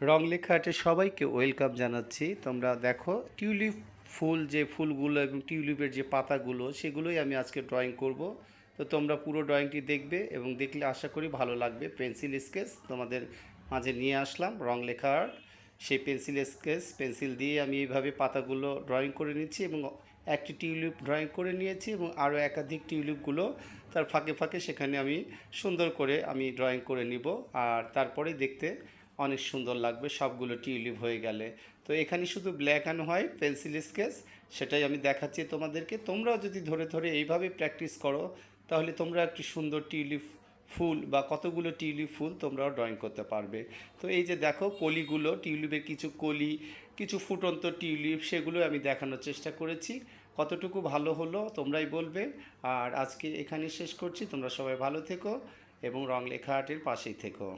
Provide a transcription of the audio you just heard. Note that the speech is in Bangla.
রং লেখা আর্টে সবাইকে ওয়েলকাম জানাচ্ছি। তোমরা দেখো টিউলিপ ফুল, যে ফুলগুলো এবং টিউলিপের যে পাতাগুলো সেগুলোই আমি আজকে ড্রয়িং করব। তো তোমরা পুরো ড্রয়িংটি দেখবে এবং দেখলে আশা করি ভালো লাগবে। পেন্সিল স্কেচ তোমাদের মাঝে নিয়ে আসলাম, রং লেখা আর্ট। সেই পেন্সিল স্কেচ পেন্সিল দিয়ে আমি এইভাবে পাতাগুলো ড্রয়িং করে নিচ্ছি এবং একটি টিউলিপ ড্রয়িং করে নিয়েছি এবং আরও একাধিক টিউলিপগুলো তার ফাঁকে ফাঁকে সেখানে আমি সুন্দর করে আমি ড্রয়িং করে নিব। আর তারপরে দেখতে অনেক সুন্দর লাগবে সবগুলো টিউলিপ হয়ে গেলে। তো এখানে শুধু black and white pencil sketch, সেটাই আমি দেখাচ্ছি তোমাদেরকে। তোমরাও যদি ধরে ধরে এইভাবে প্র্যাকটিস করো তাহলে তোমরা একটি সুন্দর টিউলিপ ফুল বা কতগুলো টিউলিপ ফুল তোমরাও ড্রয়িং করতে পারবে। তো এই যে দেখো কলিগুলো, টিউলিপের কিছু কলি, কিছু ফুটন্ত টিউলিপ, সেগুলো আমি দেখানোর চেষ্টা করেছি। কতটুকু ভালো হলো তোমরাই বলবে। আর আজকে এখানে শেষ করছি। তোমরা সবাই ভালো থেকো এবং রং লেখা আর্টের পাশেই থেকো।